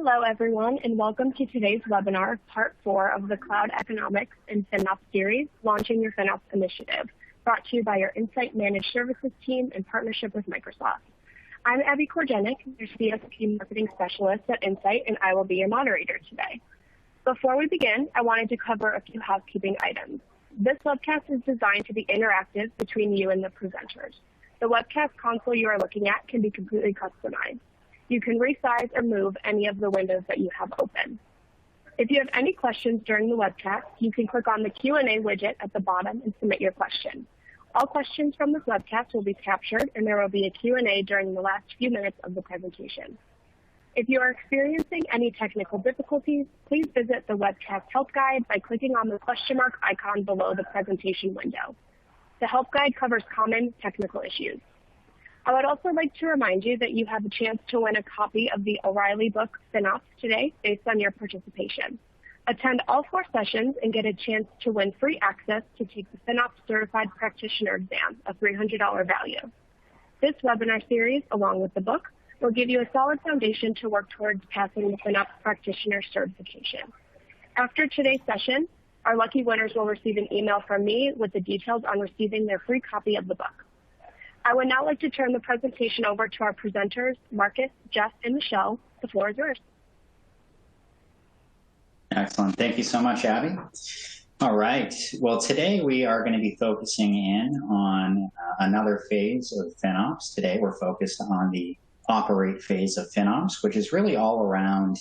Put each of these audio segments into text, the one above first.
Hello, everyone, and welcome to today's webinar, Part 4 of the Cloud Economics and FinOps series, Launching Your FinOps Initiative, brought to you by your Insight Managed Services team in partnership with Microsoft. I'm Abby Korjenik, your CSP Marketing Specialist at Insight, and I will be your moderator today. Before we begin, I wanted to cover a few housekeeping items. This webcast is designed to be interactive between you and the presenters. The webcast console you are looking at can be completely customized. You can resize or move any of the windows that you have open. If you have any questions during the webcast, you can click on the Q&A widget at the bottom and submit your question. All questions from this webcast will be captured, and there will be a Q&A during the last few minutes of the presentation. If you are experiencing any technical difficulties, please visit the webcast help guide by clicking on the question mark icon below the presentation window. The help guide covers common technical issues. I would also like to remind you that you have a chance to win a copy of the O'Reilly book, FinOps, today based on your participation. Attend all 4 sessions and get a chance to win free access to take the FinOps Certified Practitioner exam, a $300 value. This webinar series, along with the book, will give you a solid foundation to work towards passing the FinOps Practitioner certification. After today's session, our lucky winners will receive an email from me with the details on receiving their free copy of the book. I would now like to turn the presentation over to our presenters, Marcus, Jeff, and Michelle. The floor is yours. Excellent. Thank you so much, Abby. All right. Well, today we are going to be focusing in on another phase of FinOps. Today we're focused on the operate phase of FinOps, which is really all around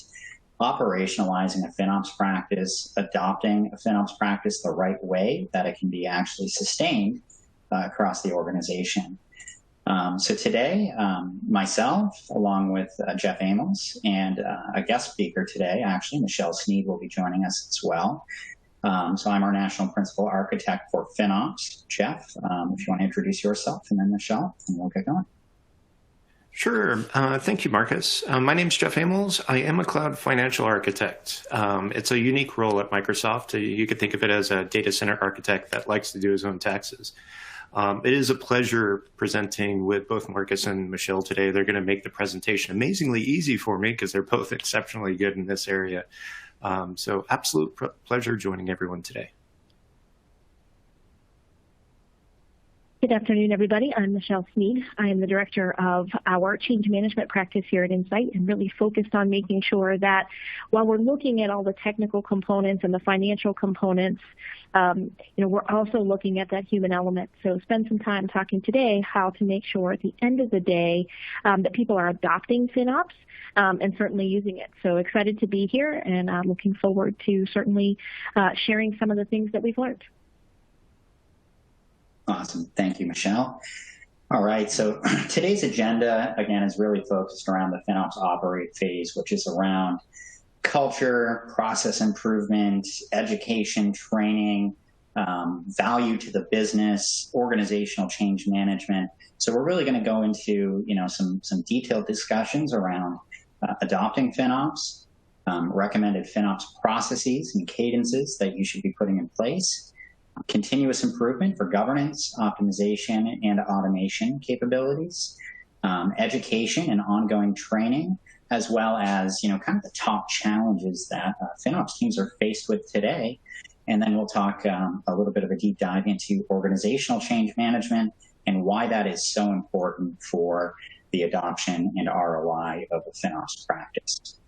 operationalizing a FinOps practice, adopting a FinOps practice the right way that it can be actually sustained across the organization. So today, myself, along with Jeff Amos, and a guest speaker today, actually, Michelle Sneed will be joining us as well. So I'm our National Principal Architect for FinOps. Jeff, if you want to introduce yourself, and then Michelle, and we'll get going. Sure. Thank you, Marcus. My name is Jeff Amos. I am a cloud financial architect. It's a unique role at Microsoft. You could think of it as a data center architect that likes to do his own taxes. It is a pleasure presenting with both Marcus and Michelle today. They're going to make the presentation amazingly easy for me because they're both exceptionally good in this area. So absolute pleasure joining everyone today. Good afternoon, everybody. I'm Michelle Sneed. I am the director of our change management practice here at Insight and really focused on making sure that while we're looking at all the technical components and the financial components, we're also looking at that human element. So spend some time talking today how to make sure at the end of the day that people are adopting FinOps and certainly using it. So excited to be here and looking forward to certainly sharing some of the things that we've learned. Awesome. Thank you, Michelle. All right. So today's agenda, again, is really focused around the FinOps operate phase, which is around culture, process improvement, education, training, value to the business, organizational change management. So we're really going to go into, some detailed discussions around adopting FinOps, recommended FinOps processes and cadences that you should be putting in place, continuous improvement for governance, optimization, and automation capabilities, education and ongoing training, as well as, kind of the top challenges that FinOps teams are faced with today. And then we'll talk a little bit of a deep dive into organizational change management and why that is so important for the adoption and ROI of a FinOps practice.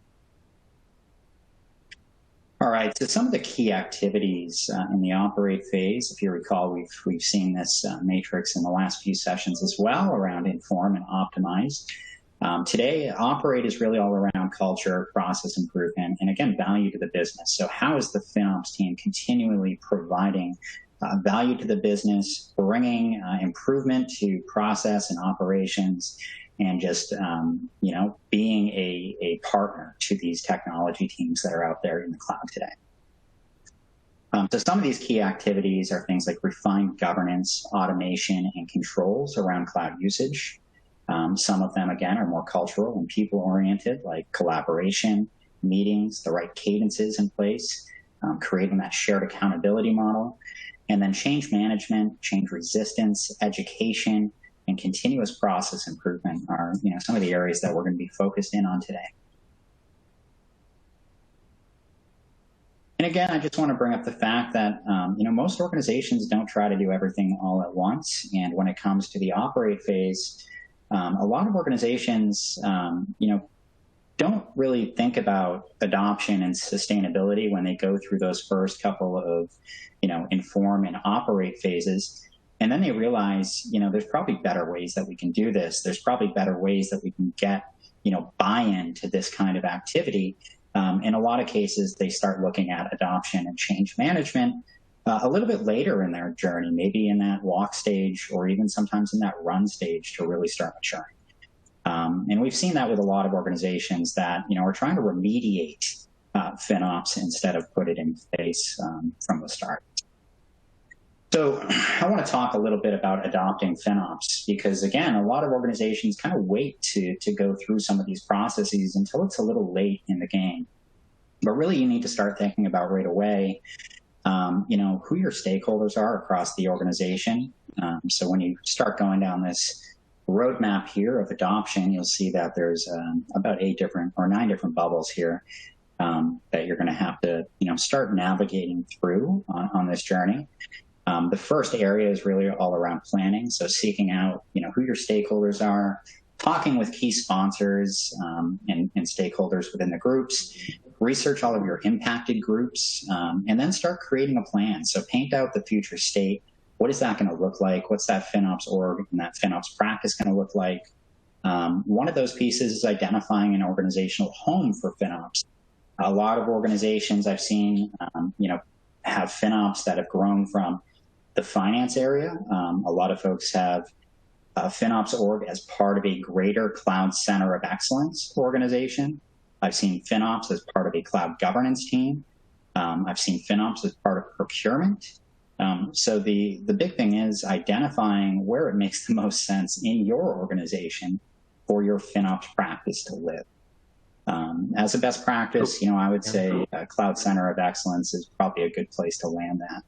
All right, so some of the key activities in the operate phase, if you recall, we've seen this matrix in the last few sessions as well around inform and optimize. Today, operate is really all around culture, process improvement, and again, value to the business. So how is the FinOps team continually providing value to the business, bringing improvement to process and operations, and just, being a partner to these technology teams that are out there in the cloud today. So some of these key activities are things like refined governance, automation, and controls around cloud usage. Some of them, again, are more cultural and people-oriented, like collaboration, meetings, the right cadences in place, creating that shared accountability model, and then change management, change resistance, education, and continuous process improvement are, some of the areas that we're going to be focused in on today. And again, I just want to bring up the fact that, most organizations don't try to do everything all at once. And when it comes to the operate phase, a lot of organizations, don't really think about adoption and sustainability when they go through those first couple of, inform and operate phases. And then they realize, there's probably better ways that we can do this. There's probably better ways that we can get, buy-in to this kind of activity. In a lot of cases, they start looking at adoption and change management a little bit later in their journey, maybe in that walk stage or even sometimes in that run stage to really start maturing. And we've seen that with a lot of organizations that, are trying to remediate FinOps instead of put it in place from the start. So I want to talk a little bit about adopting FinOps because, again, a lot of organizations kind of wait to go through some of these processes until it's a little late in the game. But really, you need to start thinking about right away, who your stakeholders are across the organization. So when you start going down this roadmap here of adoption, you'll see that there's about 9 different bubbles here that you're going to have to, start navigating through on this journey. The first area is really all around planning. So seeking out, who your stakeholders are, talking with key sponsors and stakeholders within the groups, research all of your impacted groups, and then start creating a plan. So paint out the future state. What is that going to look like? What's that FinOps org and that FinOps practice going to look like? One of those pieces is identifying an organizational home for FinOps. A lot of organizations I've seen, have FinOps that have grown from the finance area. A lot of folks have a FinOps org as part of a greater cloud center of excellence organization. I've seen FinOps as part of a cloud governance team. I've seen FinOps as part of procurement. So the big thing is identifying where it makes the most sense in your organization for your FinOps practice to live. As a best practice, I would say a cloud center of excellence is probably a good place to land that.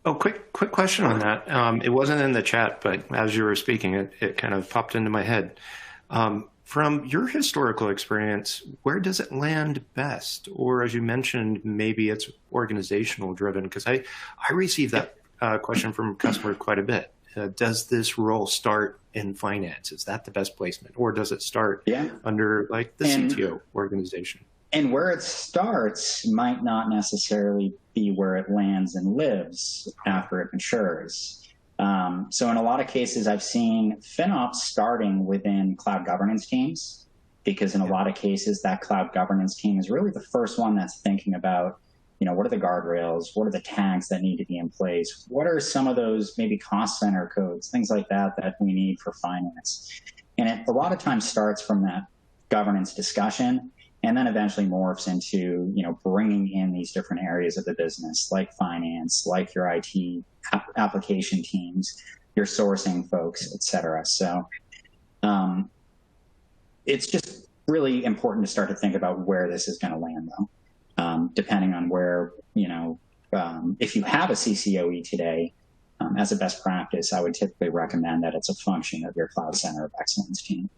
Oh, quick question on that. It wasn't in the chat, but as you were speaking, it kind of popped into my head. From your historical experience, where does it land best? Or as you mentioned, maybe it's organizational driven, because I receive that question from customers quite a bit. Does this role start in finance? Is that the best placement? Or does it start under like the CTO organization? And where it starts might not necessarily be where it lands and lives after it matures. So in a lot of cases, I've seen FinOps starting within cloud governance teams, because in a lot of cases, that cloud governance team is really the first one that's thinking about, what are the guardrails? What are the tags that need to be in place? What are some of those maybe cost center codes, things like that we need for finance? And it a lot of times starts from that governance discussion and then eventually morphs into, bringing in these different areas of the business, like finance, like your IT application teams, your sourcing folks, et cetera. So it's just really important to start to think about where this is going to land, though. Depending on where, if you have a CCOE today, as a best practice, I would typically recommend that it's a function of your Cloud Center of Excellence team.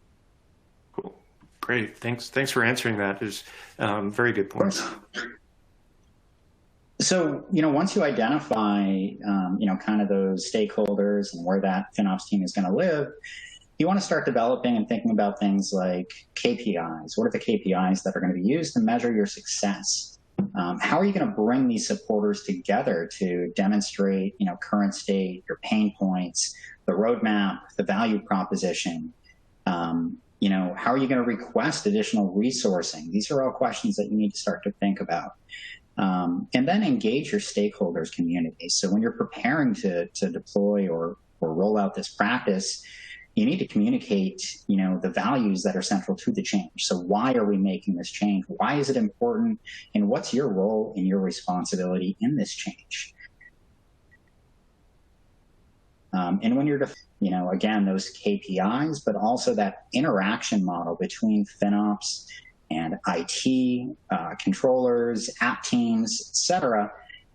Cool. Great. Thanks for answering that. There's very good points. So, once you identify, kind of those stakeholders and where that FinOps team is going to live, you want to start developing and thinking about things like KPIs. What are the KPIs that are going to be used to measure your success? How are you going to bring these supporters together to demonstrate, current state, your pain points, the roadmap, the value proposition? How are you going to request additional resourcing? These are all questions that you need to start to think about. And then engage your stakeholders community. So when you're preparing to deploy or roll out this practice, you need to communicate, the values that are central to the change. So why are we making this change? Why is it important? And what's your role and your responsibility in this change? And when you're, again, those KPIs, but also that interaction model between FinOps and IT, controllers, app teams, et cetera,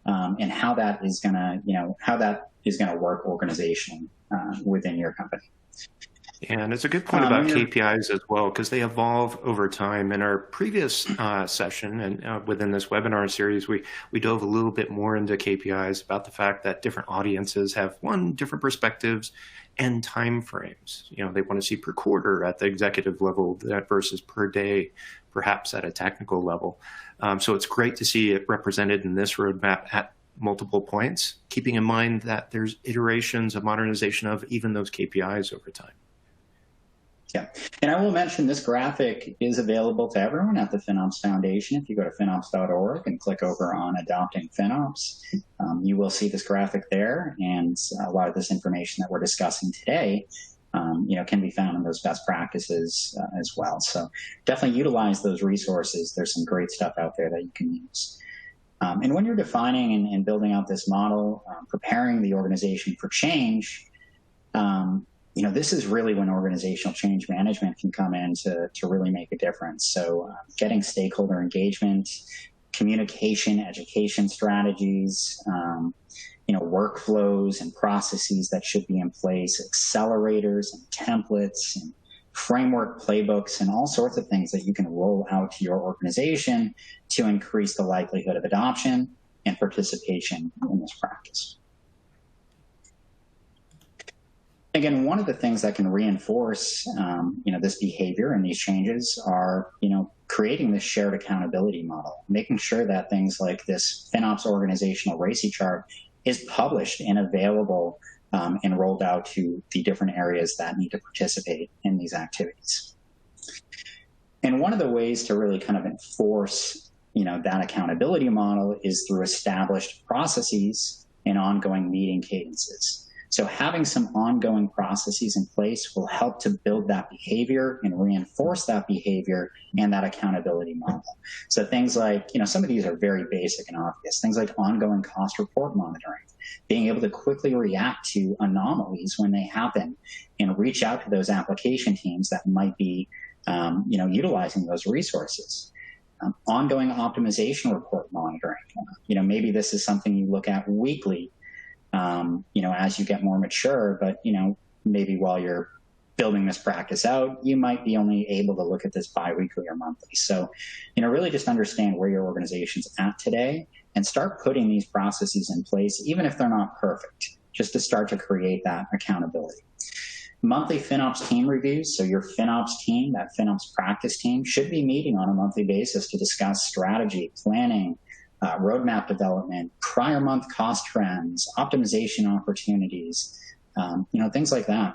and how that is going to, work organizationally within your company. And it's a good point about KPIs as well, because they evolve over time. In our previous session and within this webinar series, we dove a little bit more into KPIs about the fact that different audiences have different perspectives and time frames. They want to see per quarter at the executive level versus per day, perhaps at a technical level. So it's great to see it represented in this roadmap at multiple points, keeping in mind that there's iterations of modernization of even those KPIs over time. Yeah, and I will mention this graphic is available to everyone at the FinOps Foundation. If you go to finops.org and click over on Adopting FinOps, you will see this graphic there, and a lot of this information that we're discussing today can be found in those best practices as well. So definitely utilize those resources. There's some great stuff out there that you can use. And when you're defining and building out this model, preparing the organization for change, this is really when organizational change management can come in to really make a difference. So getting stakeholder engagement, communication, education strategies, workflows and processes that should be in place, accelerators and templates and framework playbooks and all sorts of things that you can roll out to your organization to increase the likelihood of adoption and participation in this practice. Again, one of the things that can reinforce, this behavior and these changes are, creating this shared accountability model, making sure that things like this FinOps organizational RACI chart is published and available and rolled out to the different areas that need to participate in these activities. And one of the ways to really kind of enforce, that accountability model is through established processes and ongoing meeting cadences. So having some ongoing processes in place will help to build that behavior and reinforce that behavior and that accountability model. So things like, some of these are very basic and obvious, things like ongoing cost report monitoring, being able to quickly react to anomalies when they happen and reach out to those application teams that might be, utilizing those resources. Ongoing optimization report monitoring. Maybe this is something you look at weekly, as you get more mature, but, maybe while you're building this practice out, you might be only able to look at this biweekly or monthly. So, really just understand where your organization's at today and start putting these processes in place, even if they're not perfect, just to start to create that accountability. Monthly FinOps team reviews. So your FinOps team, that FinOps practice team, should be meeting on a monthly basis to discuss strategy, planning, roadmap development, prior month cost trends, optimization opportunities, things like that.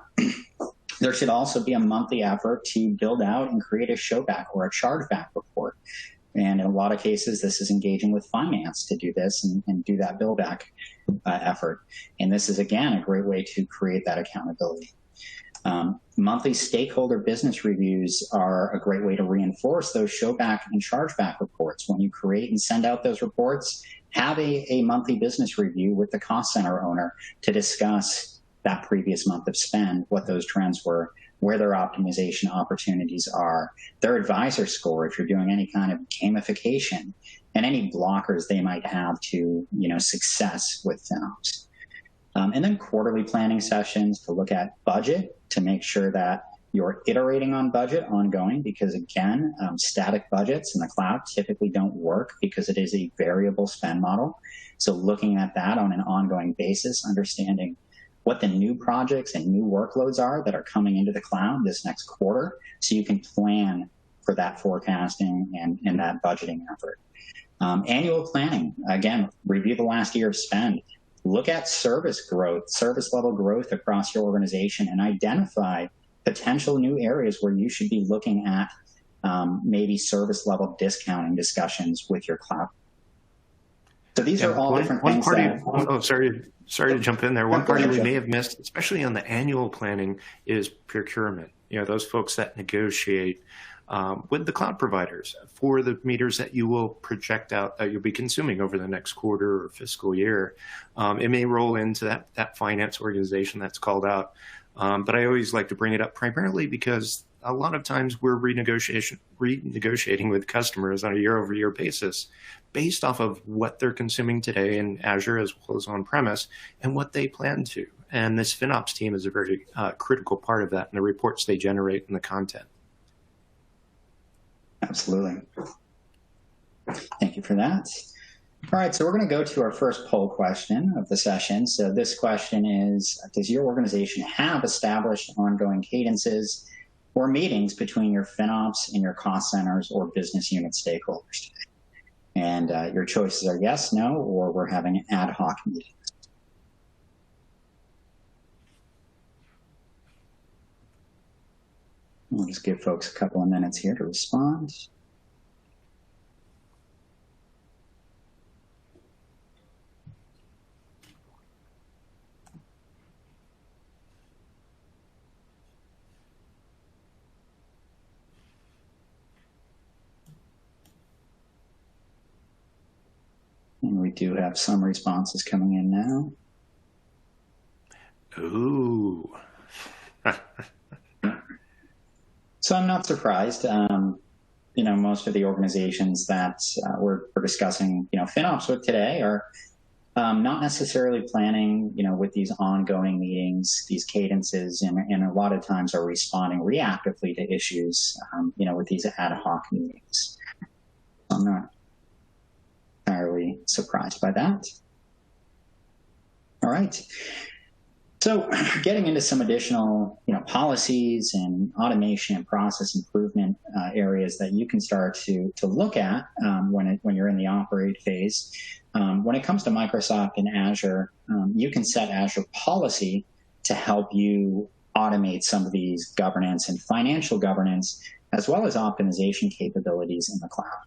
There should also be a monthly effort to build out and create a showback or a chargeback report. And in a lot of cases, this is engaging with finance to do this and do that build back effort. And this is, again, a great way to create that accountability. Monthly stakeholder business reviews are a great way to reinforce those showback and chargeback reports. When you create and send out those reports, have a monthly business review with the cost center owner to discuss that previous month of spend, what those trends were, where their optimization opportunities are, their advisor score if you're doing any kind of gamification, and any blockers they might have to success with FinOps. And then quarterly planning sessions to look at budget to make sure that you're iterating on budget ongoing, because again, static budgets in the cloud typically don't work because it is a variable spend model. So looking at that on an ongoing basis, understanding what the new projects and new workloads are that are coming into the cloud this next quarter, so you can plan for that forecasting and that budgeting effort. Annual planning, again, review the last year of spend. Look at service growth, service level growth across your organization, and identify potential new areas where you should be looking at maybe service level discounting discussions with your cloud. So these are all different things. Sorry to jump in there. One party we may have missed, especially on the annual planning, is procurement. Those folks that negotiate with the cloud providers for the meters that you will project out that you'll be consuming over the next quarter or fiscal year. It may roll into that finance organization that's called out. But I always like to bring it up primarily because a lot of times we're renegotiating with customers on a year-over-year basis based off of what they're consuming today in Azure as well as on-premise and what they plan to. And this FinOps team is a very critical part of that in the reports they generate and the content. Absolutely. Thank you for that. All right, so we're going to go to our first poll question of the session. So this question is, does your organization have established ongoing cadences or meetings between your FinOps and your cost centers or business unit stakeholders? And your choices are yes, no, or we're having ad hoc meetings. I'll just give folks a couple of minutes here to respond. And we do have some responses coming in now. Ooh. So I'm not surprised. You know, most of the organizations that we're discussing, you know, FinOps with today are not necessarily planning, you know, with these ongoing meetings, these cadences, and a lot of times are responding reactively to issues, you know, with these ad hoc meetings. I'm not entirely surprised by that. All right. So getting into some additional, you know, policies and automation and process improvement areas that you can start to look at when you're in the operate phase. When it comes to Microsoft and Azure, you can set Azure policy to help you automate some of these governance and financial governance, as well as optimization capabilities in the cloud.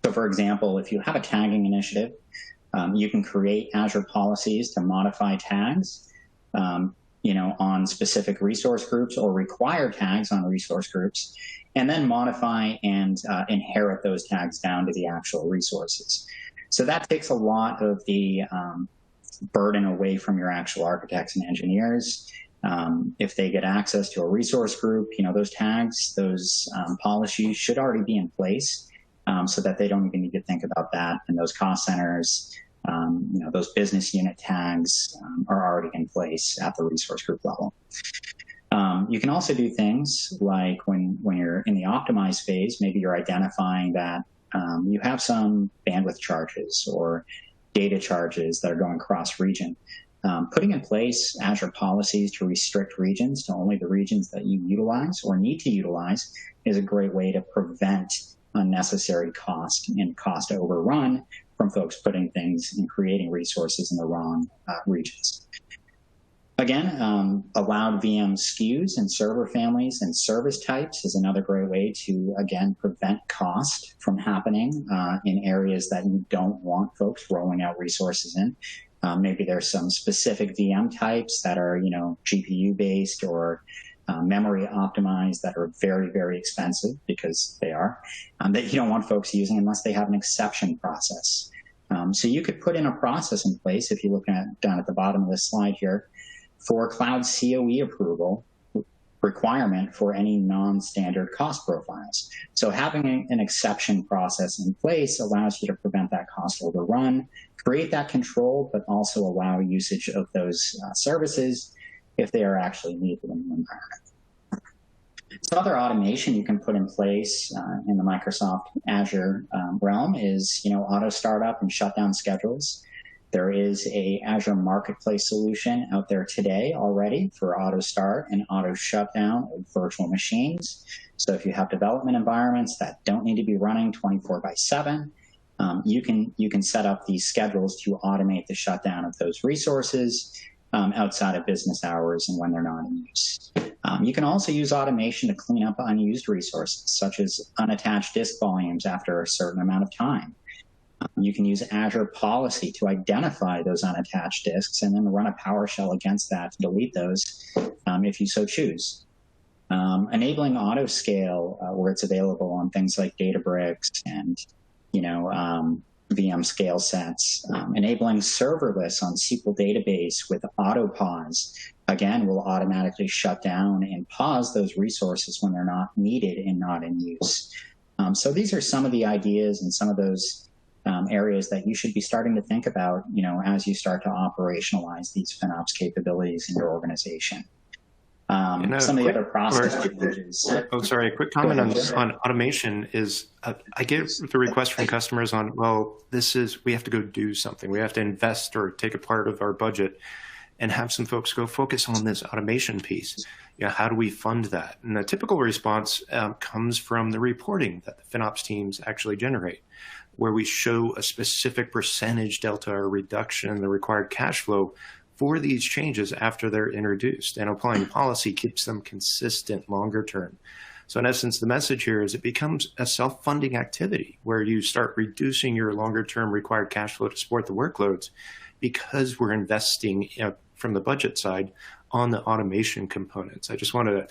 So for example, if you have a tagging initiative, you can create Azure policies to modify tags, you know, on specific resource groups or require tags on resource groups, and then modify and inherit those tags down to the actual resources. So that takes a lot of the burden away from your actual architects and engineers. If they get access to a resource group, you know, those tags, those policies should already be in place so that they don't even need to think about that. And those cost centers, you know, those business unit tags are already in place at the resource group level. You can also do things like when you're in the optimize phase, maybe you're identifying that you have some bandwidth charges or data charges that are going cross-region. Putting in place Azure policies to restrict regions to only the regions that you utilize or need to utilize is a great way to prevent unnecessary cost and cost overrun from folks putting things and creating resources in the wrong regions. Again, allowed VM SKUs and server families and service types is another great way to, again, prevent cost from happening in areas that you don't want folks rolling out resources in. Maybe there's some specific VM types that are, you know, GPU-based or memory optimized that are very, very expensive, because they are, that you don't want folks using unless they have an exception process. So you could put in a process in place, if you look at down at the bottom of this slide here, for cloud COE approval requirement for any non-standard cost profiles. So having an exception process in place allows you to prevent that cost overrun, create that control, but also allow usage of those services if they are actually needed in the environment. So other automation you can put in place in the Microsoft Azure realm is, you know, auto startup and shutdown schedules. There is a Azure Marketplace solution out there today already for auto start and auto shutdown of virtual machines. So if you have development environments that don't need to be running 24/7, you can set up these schedules to automate the shutdown of those resources outside of business hours and when they're not in use. You can also use automation to clean up unused resources, such as unattached disk volumes after a certain amount of time. You can use Azure policy to identify those unattached disks and then run a PowerShell against that to delete those if you so choose. Enabling auto scale where it's available on things like Databricks and, you know, VM scale sets. Enabling serverless on SQL database with auto pause, again, will automatically shut down and pause those resources when they're not needed and not in use. So these are some of the ideas and some of those areas that you should be starting to think about, as you start to operationalize these FinOps capabilities in your organization. Some of the other process changes. Oh, sorry. A quick comment on automation is I get the request from customers on, well, we have to go do something. We have to invest or take a part of our budget and have some folks go focus on this automation piece. How do we fund that? And the typical response comes from the reporting that the FinOps teams actually generate, where we show a specific percentage delta or reduction in the required cash flow for these changes after they're introduced, and applying policy keeps them consistent longer term. So in essence, the message here is it becomes a self-funding activity where you start reducing your longer term required cash flow to support the workloads because we're investing from the budget side on the automation components. I just want to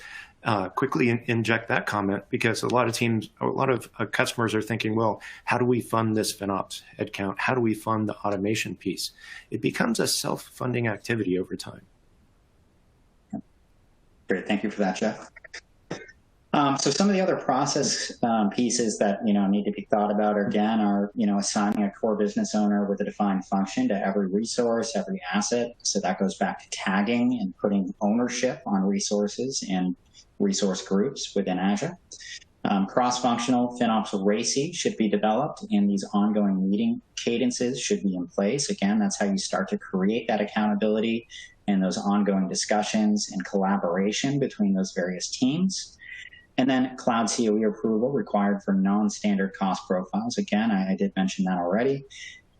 quickly inject that comment because a lot of customers are thinking, well, how do we fund this FinOps headcount? How do we fund the automation piece? It becomes a self-funding activity over time. Great, thank you for that, Jeff. So some of the other process pieces that need to be thought about again are assigning a core business owner with a defined function to every resource, every asset. So that goes back to tagging and putting ownership on resources and resource groups within Azure. Cross-functional FinOps RACI should be developed, and these ongoing meeting cadences should be in place. Again, that's how you start to create that accountability and those ongoing discussions and collaboration between those various teams. And then cloud COE approval required for non-standard cost profiles. Again, I did mention that already.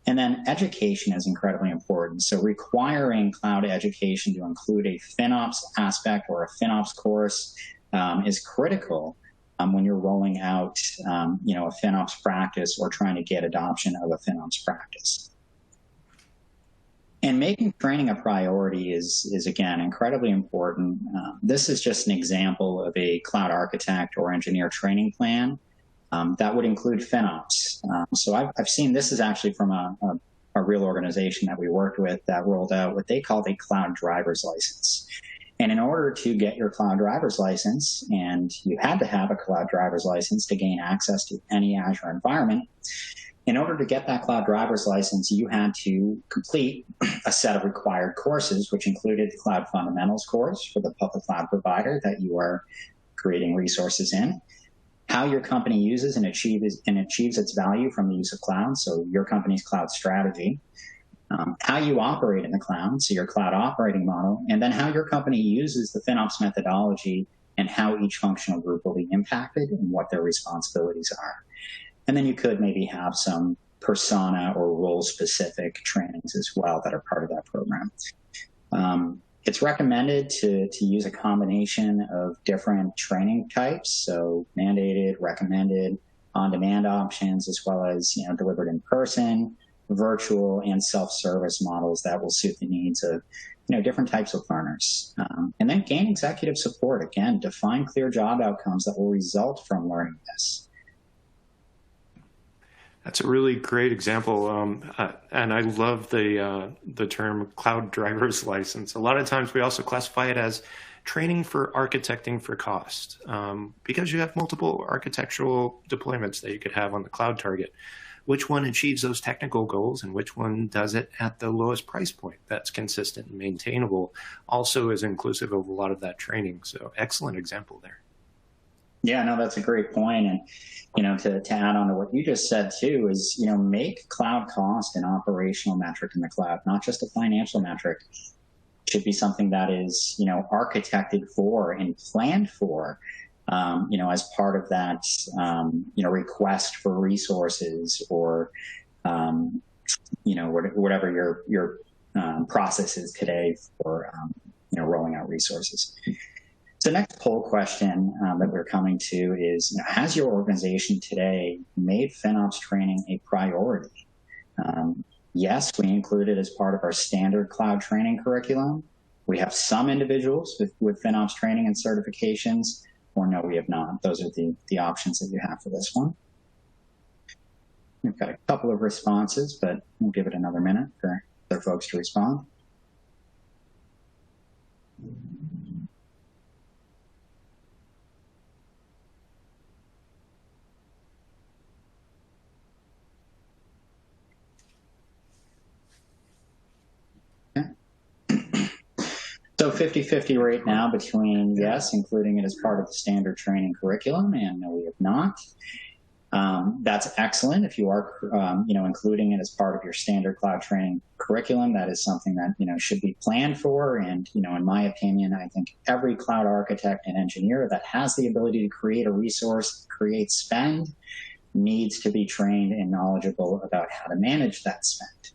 And then education is incredibly important. So requiring cloud education to include a FinOps aspect or a FinOps course is critical when you're rolling out a FinOps practice or trying to get adoption of a FinOps practice. And making training a priority is again, incredibly important. This is just an example of a cloud architect or engineer training plan that would include FinOps. So I've seen this is actually from a real organization that we worked with that rolled out what they called a cloud driver's license. And in order to get your cloud driver's license, and you had to have a cloud driver's license to gain access to any Azure environment, in order to get that cloud driver's license, you had to complete a set of required courses, which included the Cloud Fundamentals course for the public cloud provider that you are creating resources in, how your company uses and achieves its value from the use of cloud, so your company's cloud strategy, how you operate in the cloud, so your cloud operating model, and then how your company uses the FinOps methodology and how each functional group will be impacted and what their responsibilities are. And then you could maybe have some persona or role-specific trainings as well that are part of that program. It's recommended to use a combination of different training types, so mandated, recommended, on-demand options, as well as delivered in person, virtual, and self-service models that will suit the needs of different types of learners. And then gain executive support. Again, define clear job outcomes that will result from learning this. That's a really great example, and I love the term cloud driver's license. A lot of times we also classify it as training for architecting for cost, because you have multiple architectural deployments that you could have on the cloud target. Which one achieves those technical goals and which one does it at the lowest price point that's consistent and maintainable also is inclusive of a lot of that training. So excellent example there. Yeah, no, that's a great point. And, to add on to what you just said too is, make cloud cost an operational metric in the cloud, not just a financial metric. It should be something that is, architected for and planned for, as part of that, request for resources or, whatever your process is today for, rolling out resources. So the next poll question that we're coming to is, has your organization today made FinOps training a priority? Yes, we include it as part of our standard cloud training curriculum. We have some individuals with FinOps training and certifications, or no, we have not. Those are the options that you have for this one. We've got a couple of responses, but we'll give it another minute for other folks to respond. So 50-50 right now between yes, including it as part of the standard training curriculum, and no, we have not. That's excellent. If you are, including it as part of your standard cloud training curriculum, that is something that, should be planned for. And, in my opinion, I think every cloud architect and engineer that has the ability to create a resource, create spend, needs to be trained and knowledgeable about how to manage that spend.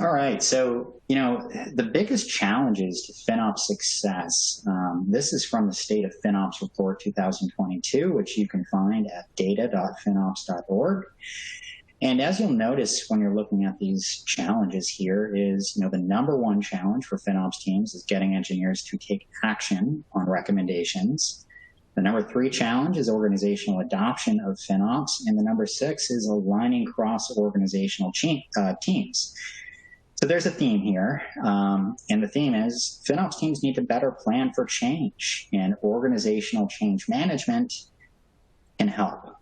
All right, so, the biggest challenges to FinOps success, this is from the State of FinOps Report 2022, which you can find at data.finops.org. And as you'll notice when you're looking at these challenges here is, the number one challenge for FinOps teams is getting engineers to take action on recommendations. The number 3 challenge is organizational adoption of FinOps. And the number 6 is aligning cross-organizational teams. So there's a theme here, and the theme is FinOps teams need to better plan for change, and organizational change management can help.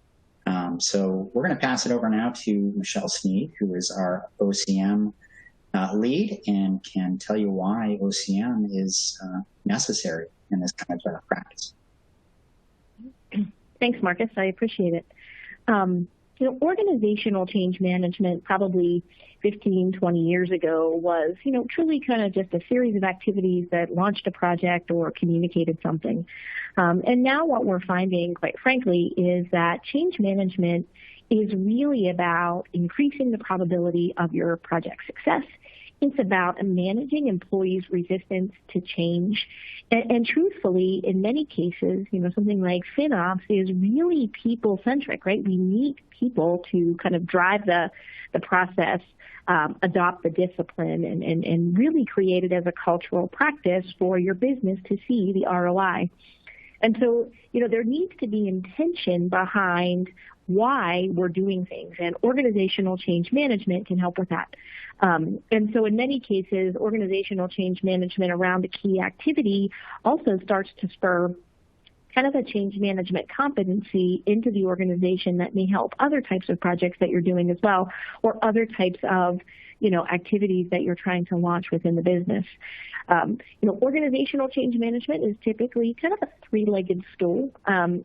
So we're going to pass it over now to Michelle Sneed, who is our OCM lead, and can tell you why OCM is necessary in this kind of practice. Thanks, Marcus. I appreciate it. Organizational change management probably 15, 20 years ago was, truly kind of just a series of activities that launched a project or communicated something. And now what we're finding, quite frankly, is that change management is really about increasing the probability of your project success. It's about managing employees' resistance to change. And truthfully, in many cases, something like FinOps is really people-centric, right? We need people to kind of drive the process, adopt the discipline, and really create it as a cultural practice for your business to see the ROI. And so, there needs to be intention behind why we're doing things, and organizational change management can help with that. And so in many cases, organizational change management around a key activity also starts to spur kind of a change management competency into the organization that may help other types of projects that you're doing as well, or other types of activities that you're trying to launch within the business. Organizational change management is typically kind of a three-legged stool.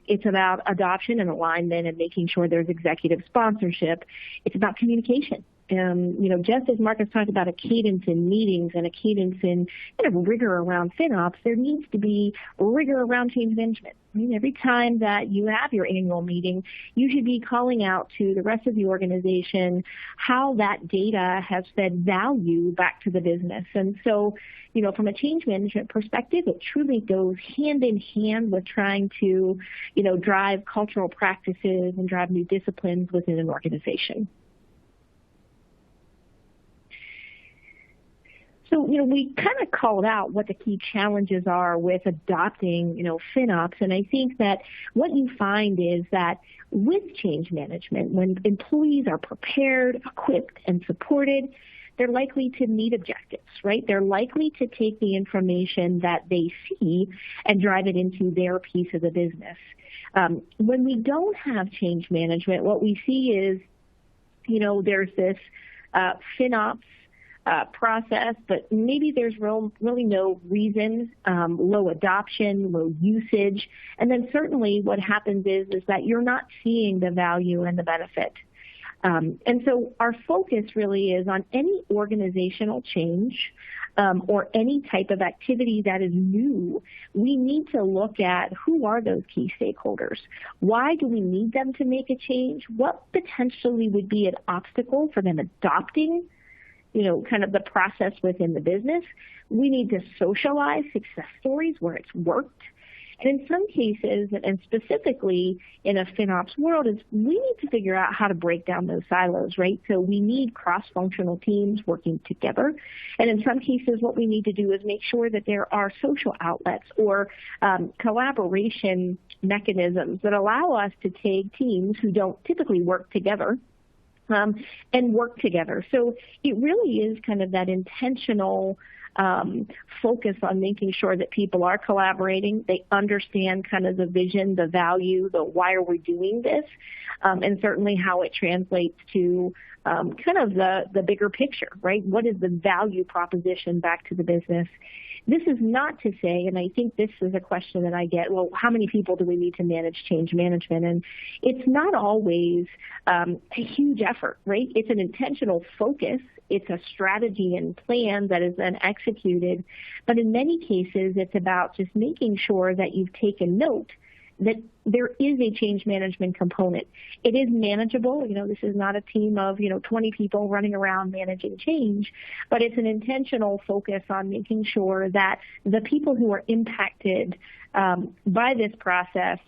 It's about adoption and alignment and making sure there's executive sponsorship. It's about communication. Just as Marcus talked about a cadence in meetings and a cadence in kind of rigor around FinOps, there needs to be rigor around change management. Every time that you have your annual meeting, you should be calling out to the rest of the organization how that data has fed value back to the business. And so, from a change management perspective, it truly goes hand in hand with trying to, drive cultural practices and drive new disciplines within an organization. So, we kind of called out what the key challenges are with adopting, FinOps. And I think that what you find is that with change management, when employees are prepared, equipped, and supported, they're likely to meet objectives, right? They're likely to take the information that they see and drive it into their piece of the business. When we don't have change management, what we see is, there's this FinOps process, but maybe there's really no reason, low adoption, low usage. And then certainly what happens is that you're not seeing the value and the benefit. And so our focus really is on any organizational change or any type of activity that is new. We need to look at who are those key stakeholders. Why do we need them to make a change? What potentially would be an obstacle for them adopting kind of the process within the business? We need to socialize success stories where it's worked. And in some cases, and specifically in a FinOps world, is we need to figure out how to break down those silos, right? So we need cross-functional teams working together. And in some cases, what we need to do is make sure that there are social outlets or collaboration mechanisms that allow us to take teams who don't typically work together and work together. So it really is kind of that intentional focus on making sure that people are collaborating, they understand kind of the vision, the value, the why are we doing this, and certainly how it translates to kind of the bigger picture, right? What is the value proposition back to the business? This is not to say, and I think this is a question that I get, well, how many people do we need to manage change management? And it's not always a huge effort, right? It's an intentional focus. It's a strategy and plan that is then executed. But in many cases, it's about just making sure that you've taken note that there is a change management component. It is manageable. This is not a team of, 20 people running around managing change, but it's an intentional focus on making sure that the people who are impacted by this process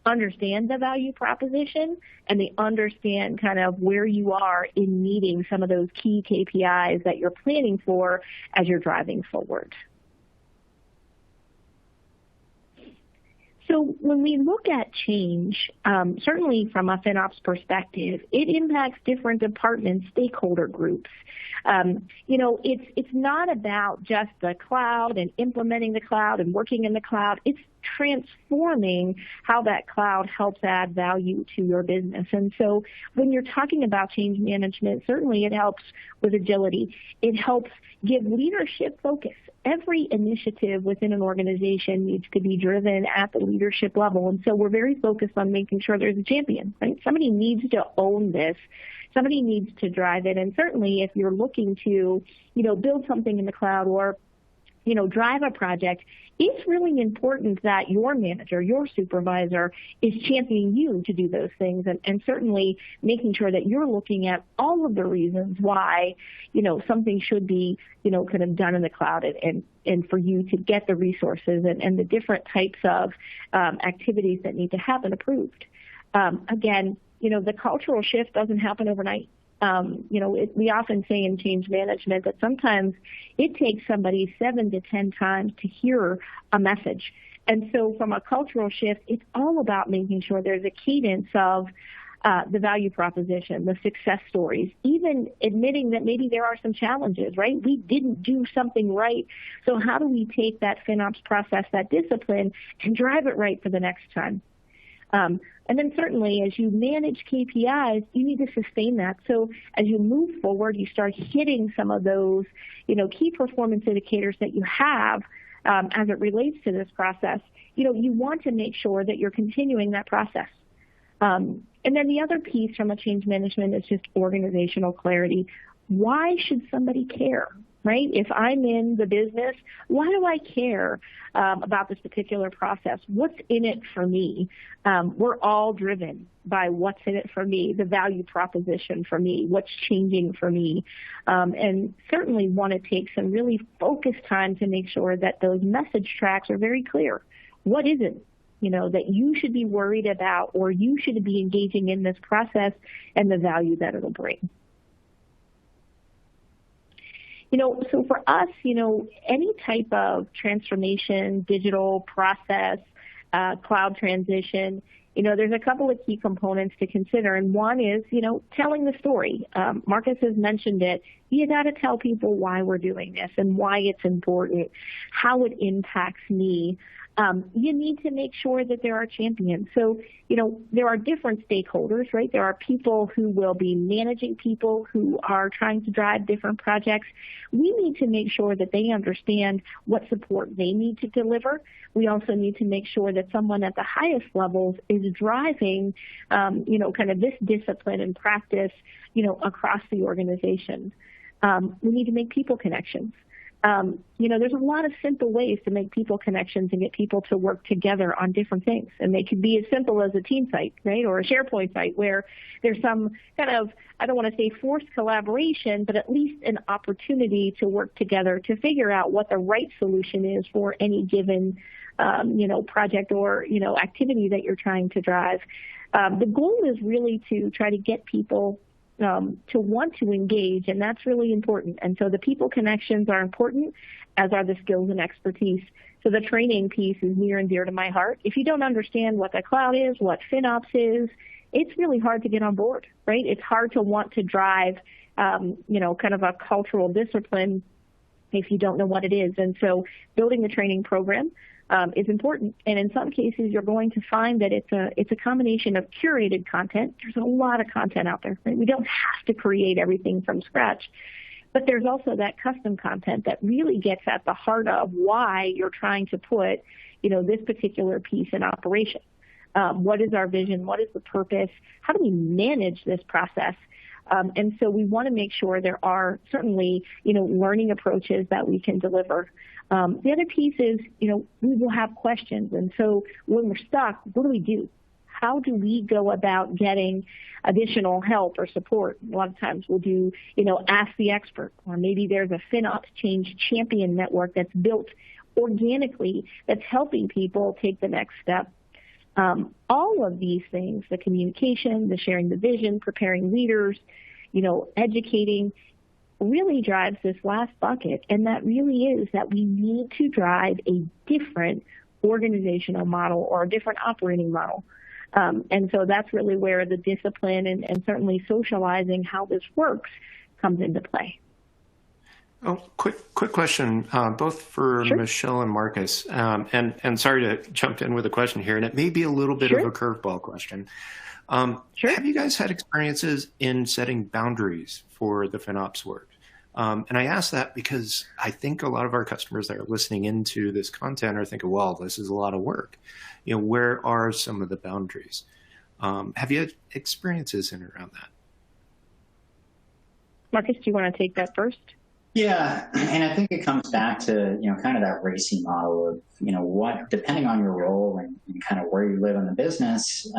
understand the value proposition and they understand kind of where you are in meeting some of those key KPIs that you're planning for as you're driving forward. So when we look at change, certainly from a FinOps perspective, it impacts different departments, stakeholder groups. It's not about just the cloud and implementing the cloud and working in the cloud. It's transforming how that cloud helps add value to your business. And so when you're talking about change management, certainly it helps with agility. It helps give leadership focus. Every initiative within an organization needs to be driven at the leadership level. And so we're very focused on making sure there's a champion, right? Somebody needs to own this. Somebody needs to drive it. And certainly if you're looking to, build something in the cloud or drive a project, it's really important that your manager, your supervisor is championing you to do those things and certainly making sure that you're looking at all of the reasons why, something should be, kind of done in the cloud and for you to get the resources and the different types of activities that need to happen approved. Again, the cultural shift doesn't happen overnight. We often say in change management that sometimes it takes somebody 7 to 10 times to hear a message. And so from a cultural shift, it's all about making sure there's a cadence of the value proposition, the success stories, even admitting that maybe there are some challenges, right? We didn't do something right. So how do we take that FinOps process, that discipline, and drive it right for the next time? And then certainly as you manage KPIs, you need to sustain that. So as you move forward, you start hitting some of those, key performance indicators that you have as it relates to this process. You want to make sure that you're continuing that process. And then the other piece from a change management is just organizational clarity. Why should somebody care? Right? If I'm in the business, why do I care about this particular process? What's in it for me? We're all driven by what's in it for me, the value proposition for me, what's changing for me, and certainly want to take some really focused time to make sure that those message tracks are very clear. What is it? That you should be worried about or you should be engaging in this process and the value that it'll bring. So for us, any type of transformation, digital process, cloud transition, there's a couple of key components to consider. And one is, telling the story. Marcus has mentioned it. You got to tell people why we're doing this and why it's important, how it impacts me. You need to make sure that there are champions. So, there are different stakeholders, right? There are people who will be managing people who are trying to drive different projects. We need to make sure that they understand what support they need to deliver. We also need to make sure that someone at the highest levels is driving, kind of this discipline and practice, across the organization. We need to make people connections. There's a lot of simple ways to make people connections and get people to work together on different things. And they could be as simple as a team site, right, or a SharePoint site where there's some kind of, I don't want to say forced collaboration, but at least an opportunity to work together to figure out what the right solution is for any given, project or, activity that you're trying to drive. The goal is really to try to get people to want to engage, and that's really important. And so the people connections are important, as are the skills and expertise. So the training piece is near and dear to my heart. If you don't understand what the cloud is, what FinOps is, it's really hard to get on board, right? It's hard to want to drive, kind of a cultural discipline if you don't know what it is. And so building the training program is important. And in some cases, you're going to find that it's a combination of curated content. There's a lot of content out there. Right? We don't have to create everything from scratch. But there's also that custom content that really gets at the heart of why you're trying to put, this particular piece in operation. What is our vision? What is the purpose? How do we manage this process? And so we want to make sure there are certainly, learning approaches that we can deliver. The other piece is, we will have questions. And so when we're stuck, what do we do? How do we go about getting additional help or support? A lot of times we'll do, ask the expert, or maybe there's a FinOps change champion network that's built organically that's helping people take the next step. All of these things, the communication, the sharing the vision, preparing leaders, educating, really drives this last bucket. And that really is that we need to drive a different organizational model or a different operating model. And so that's really where the discipline and certainly socializing how this works comes into play. Oh, quick question, both for Sure. Michelle and Marcus. And sorry to jump in with a question here, and it may be a little bit of a curveball question. Sure. Have you guys had experiences in setting boundaries for the FinOps work? And I ask that because I think a lot of our customers that are listening into this content are thinking, well, this is a lot of work. Where are some of the boundaries? Have you had experiences in and around that? Marcus, do you want to take that first? Yeah, and I think it comes back to, kind of that racing model of, what, depending on your role and kind of where you live in the business,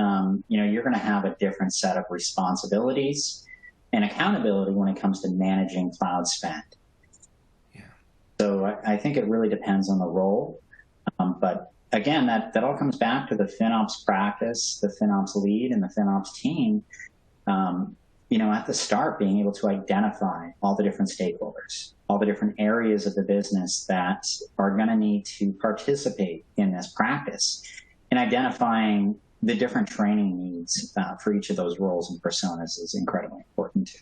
you're going to have a different set of responsibilities and accountability when it comes to managing cloud spend. Yeah. So I think it really depends on the role. But again, that all comes back to the FinOps practice, the FinOps lead and the FinOps team, at the start, being able to identify all the different stakeholders, all the different areas of the business that are going to need to participate in this practice, and identifying the different training needs for each of those roles and personas is incredibly important too.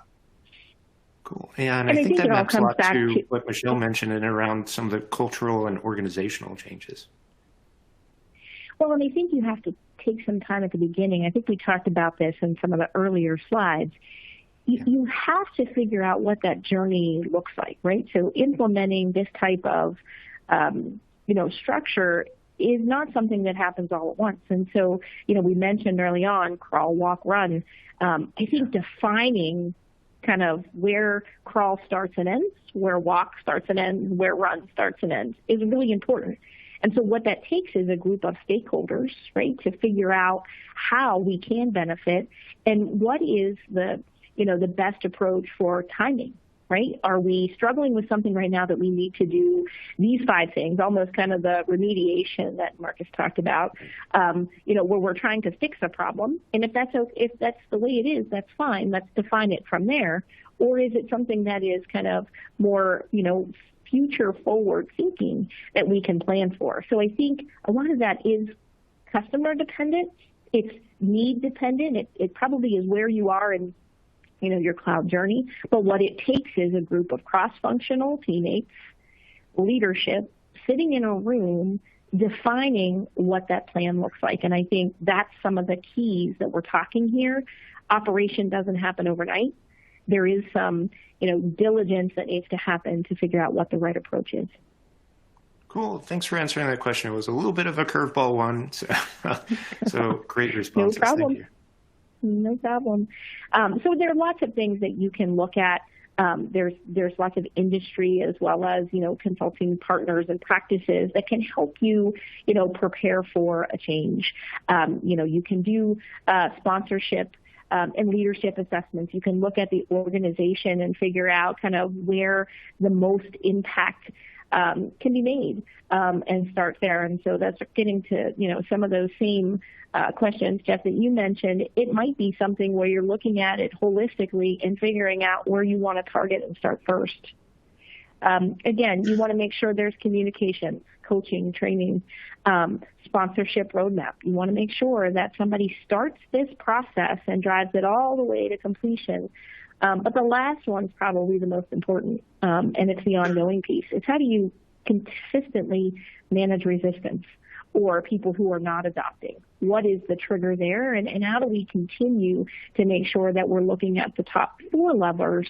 Cool. Yeah, and I think that maps a lot to what Michelle mentioned and around some of the cultural and organizational changes. Well, and I think you have to take some time at the beginning. I think we talked about this in some of the earlier slides. You have to figure out what that journey looks like, right? So implementing this type of, structure is not something that happens all at once. And so, we mentioned early on, crawl, walk, run. I think defining kind of where crawl starts and ends, where walk starts and ends, where run starts and ends is really important. And so what that takes is a group of stakeholders, right, to figure out how we can benefit and what is the best approach for timing, right? Are we struggling with something right now that we need to do these 5 things, almost kind of the remediation that Marcus talked about, where we're trying to fix a problem. And if that's the way it is, that's fine. Let's define it from there. Or is it something that is kind of more, future forward thinking that we can plan for? So I think a lot of that is customer dependent. It's need dependent. It probably is where you are in your cloud journey. But what it takes is a group of cross-functional teammates, leadership, sitting in a room, defining what that plan looks like. And I think that's some of the keys that we're talking here. Operation doesn't happen overnight. There is some, diligence that needs to happen to figure out what the right approach is. Cool. Thanks for answering that question. It was a little bit of a curveball one. So great responses. No problem. Thank you. No problem. So there are lots of things that you can look at. There's lots of industry as well as, consulting partners and practices that can help you, prepare for a change. You can do sponsorship and leadership assessments. You can look at the organization and figure out kind of where the most impact can be made and start there. And so that's getting to, some of those same questions, Jeff, that you mentioned. It might be something where you're looking at it holistically and figuring out where you want to target and start first. Again, you want to make sure there's communication, coaching, training, sponsorship roadmap. You want to make sure that somebody starts this process and drives it all the way to completion But the last one's probably the most important, and it's the ongoing piece. It's how do you consistently manage resistance or people who are not adopting? What is the trigger there, and how do we continue to make sure that we're looking at the top 4 levers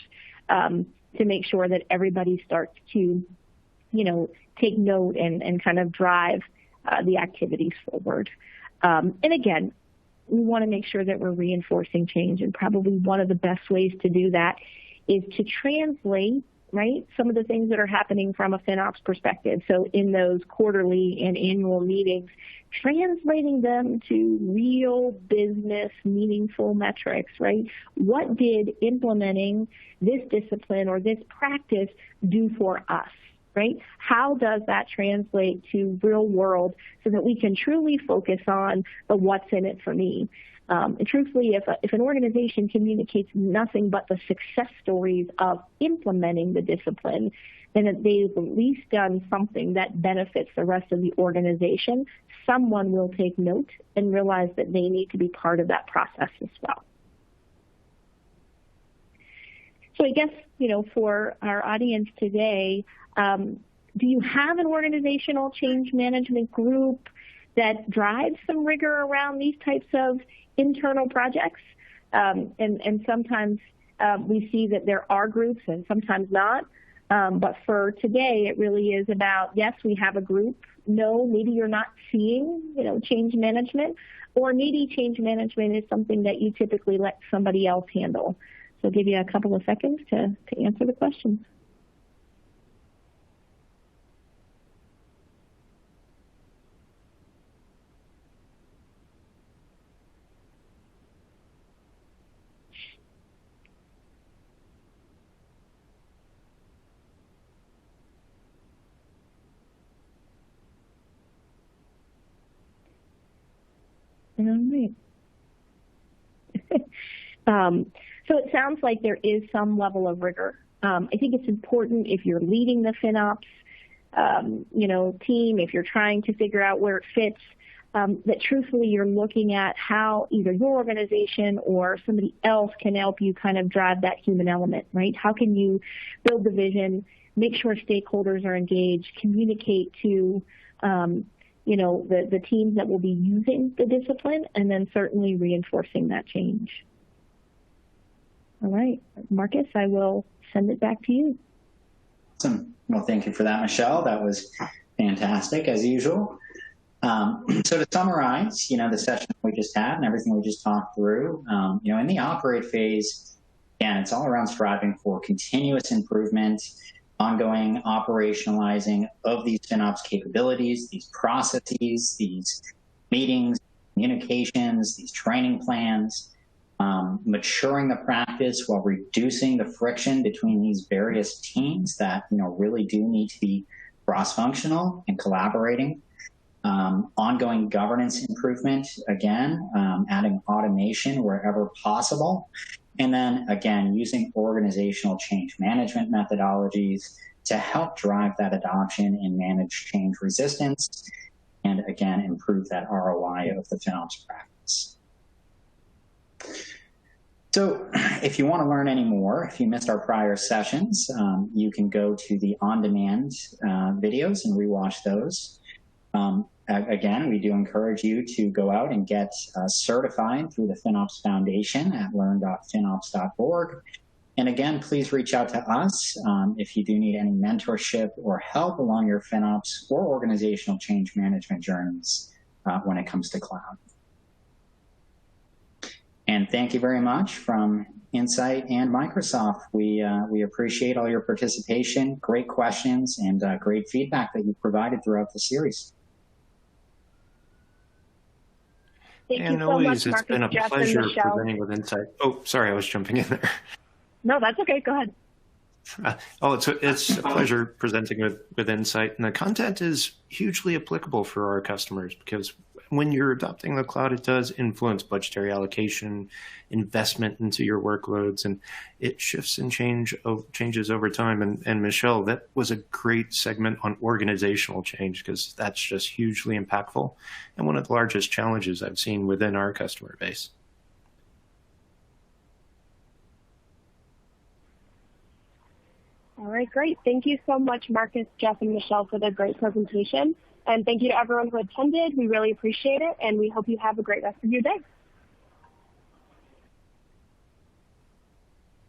to make sure that everybody starts to, take note and kind of drive the activities forward. And again, we want to make sure that we're reinforcing change, and probably one of the best ways to do that is to translate, right, some of the things that are happening from a FinOps perspective. So in those quarterly and annual meetings, translating them to real business meaningful metrics, right? What did implementing this discipline or this practice do for us? Right? How does that translate to real world so that we can truly focus on the what's in it for me? And truthfully, if an organization communicates nothing but the success stories of implementing the discipline, then they've at least done something that benefits the rest of the organization. Someone will take note and realize that they need to be part of that process as well. So I guess, for our audience today, do you have an organizational change management group that drives some rigor around these types of internal projects? And sometimes we see that there are groups and sometimes not. But for today, it really is about, yes, we have a group. No, maybe you're not seeing, change management, or maybe change management is something that you typically let somebody else handle. So I'll give you a couple of seconds to answer the questions. All right. So it sounds like there is some level of rigor. I think it's important if you're leading the FinOps, team, if you're trying to figure out where it fits, that truthfully you're looking at how either your organization or somebody else can help you kind of drive that human element, right? How can you build the vision, make sure stakeholders are engaged, communicate to the teams that will be using the discipline, and then certainly reinforcing that change. All right, Marcus, I will send it back to you. Awesome. Well, thank you for that, Michelle. That was fantastic, as usual. So to summarize, the session we just had and everything we just talked through, in the operate phase, again, it's all around striving for continuous improvement, ongoing operationalizing of these FinOps capabilities, these processes, these meetings, communications, these training plans, maturing the practice while reducing the friction between these various teams that really do need to be cross-functional and collaborating. Ongoing governance improvement, again, adding automation wherever possible. And then, again, using organizational change management methodologies to help drive that adoption and manage change resistance, and, again, improve that ROI of the FinOps practice. So if you want to learn any more, if you missed our prior sessions, you can go to the on-demand videos and rewatch those. Again, we do encourage you to go out and get certified through the FinOps Foundation at learn.finops.org. And again, please reach out to us if you do need any mentorship or help along your FinOps or organizational change management journeys when it comes to cloud. And thank you very much from Insight and Microsoft. We appreciate all your participation, great questions, and great feedback that you provided throughout the series. Thank you so much, Marcus, it's been a Jeff, pleasure and Michelle. presenting with Insight. Oh, sorry, I was jumping in there. No, that's okay. Go ahead. It's a pleasure presenting with Insight, and the content is hugely applicable for our customers because when you're adopting the cloud, it does influence budgetary allocation, investment into your workloads, and it shifts and changes over time. And Michelle, that was a great segment on organizational change because that's just hugely impactful and one of the largest challenges I've seen within our customer base. All right, great. Thank you so much, Marcus, Jeff, and Michelle, for the great presentation. And thank you to everyone who attended. We really appreciate it, and we hope you have a great rest of your day.